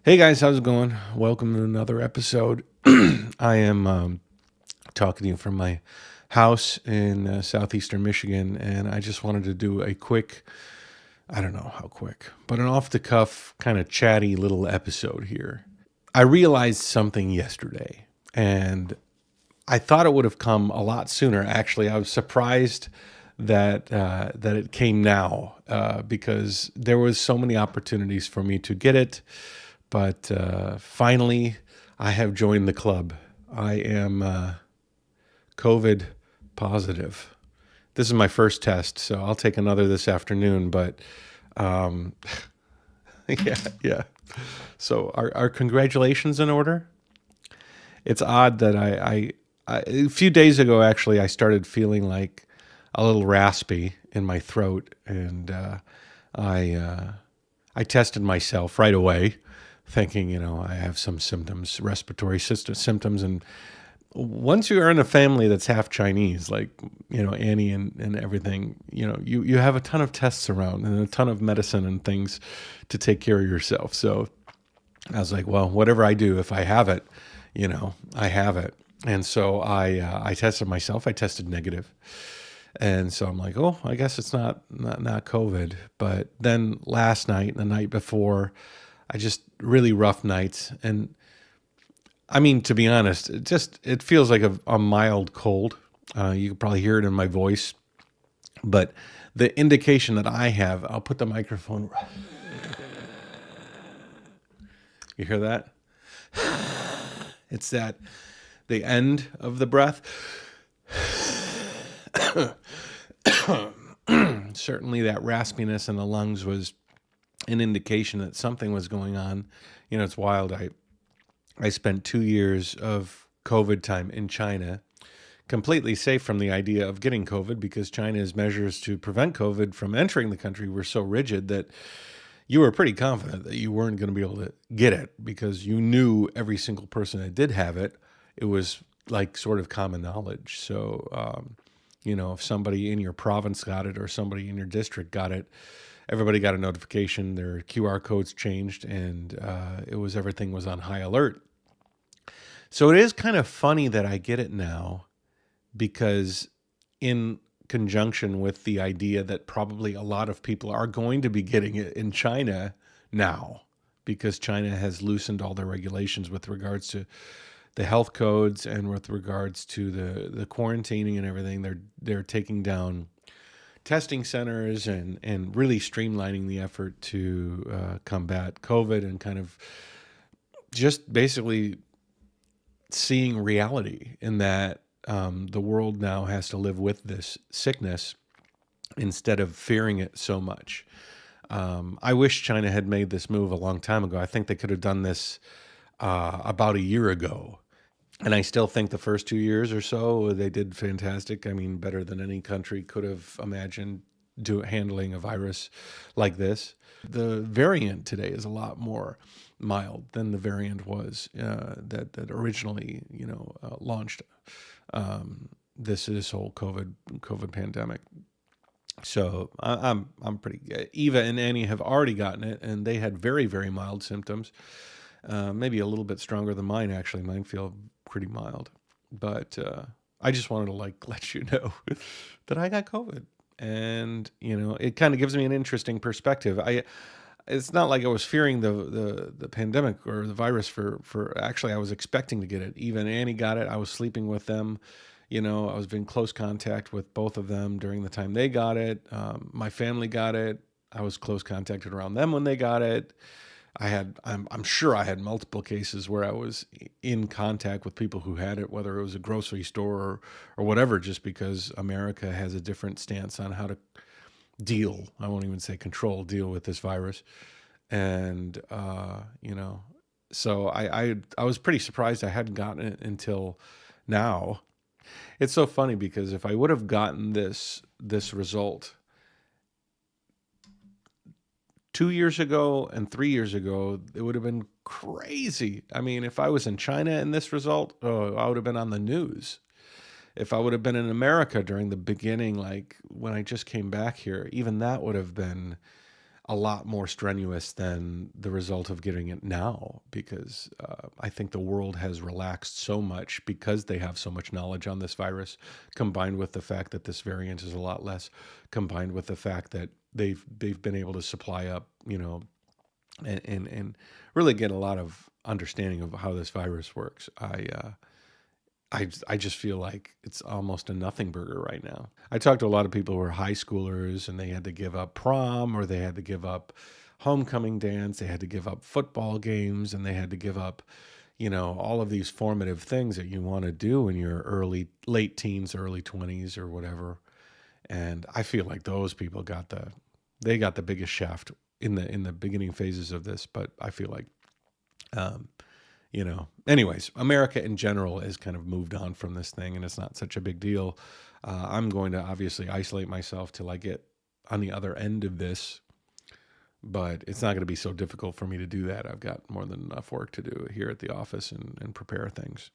Hey guys, how's it going? Welcome to another episode. I am talking to you from my house in southeastern Michigan, and I just wanted to do a quick, I don't know how quick, but an off the cuff, kind of chatty little episode here. I realized something yesterday, and I thought it would have come a lot sooner. Actually, I was surprised that it came now because there was so many opportunities for me to get it. But finally, I have joined the club. I am COVID positive. This is my first test, so I'll take another this afternoon. But um, yeah. So our congratulations in order. It's odd that a few days ago, actually, I started feeling like a little raspy in my throat, and I tested myself right away, thinking, I have some symptoms, respiratory system symptoms. And once you are in a family that's half Chinese, like, Annie and everything, you have a ton of tests around and a ton of medicine and things to take care of yourself. So I was like, well, whatever I do, if I have it, I have it. And so I tested myself. I tested negative. And so I'm like, oh, I guess it's not COVID. But then last night and the night before, I just really rough nights. And I mean, to be honest, it feels like a mild cold. You can probably hear it in my voice. But the indication that I have, I'll put the microphone. You hear that? It's that the end of the breath. Certainly that raspiness in the lungs was an indication that something was going on. It's wild. I spent 2 years of COVID time in China, completely safe from the idea of getting COVID because China's measures to prevent COVID from entering the country were so rigid that you were pretty confident that you weren't going to be able to get it because you knew every single person that did have it. It was like sort of common knowledge. So, if somebody in your province got it or somebody in your district got it, everybody got a notification. Their QR codes changed, and everything was on high alert. So it is kind of funny that I get it now, because in conjunction with the idea that probably a lot of people are going to be getting it in China now, because China has loosened all their regulations with regards to the health codes and with regards to the quarantining and everything. They're taking down testing centers and really streamlining the effort to combat COVID, and kind of just basically seeing reality in that the world now has to live with this sickness instead of fearing it so much. I wish China had made this move a long time ago. I think they could have done this about a year ago. And I still think the first 2 years or so, they did fantastic. I mean, better than any country could have imagined handling a virus like this. The variant today is a lot more mild than the variant was that originally, launched this whole COVID pandemic. So I'm pretty good. Eva and Annie have already gotten it, and they had very, very mild symptoms. Maybe a little bit stronger than mine, actually. Mine feel pretty mild. But I just wanted to let you know that I got COVID. And, it kind of gives me an interesting perspective. It's not like I was fearing the pandemic or the virus for actually, I was expecting to get it. Even Annie got it. I was sleeping with them. I was in close contact with both of them during the time they got it. My family got it. I was close contacted around them when they got it. I'm sure I had multiple cases where I was in contact with people who had it, whether it was a grocery store or whatever, just because America has a different stance on how to I won't even say deal with this virus. And, so I was pretty surprised I hadn't gotten it until now. It's so funny because if I would have gotten this result 2 years ago and 3 years ago, it would have been crazy. I mean, if I was in China and this result, I would have been on the news. If I would have been in America during the beginning, like when I just came back here, even that would have been, a lot more strenuous than the result of getting it now, because I think the world has relaxed so much because they have so much knowledge on this virus, combined with the fact that this variant is a lot less, combined with the fact that they've been able to supply up, and really get a lot of understanding of how this virus works. I just feel like it's almost a nothing burger right now. I talked to a lot of people who are high schoolers, and they had to give up prom, or they had to give up homecoming dance, they had to give up football games, and they had to give up, all of these formative things that you want to do in your late teens, early 20s or whatever. And I feel like those people got the biggest shaft in the beginning phases of this. But I feel like, anyways, America in general has kind of moved on from this thing, and it's not such a big deal. I'm going to obviously isolate myself till I get on the other end of this, but it's not going to be so difficult for me to do that. I've got more than enough work to do here at the office and prepare things.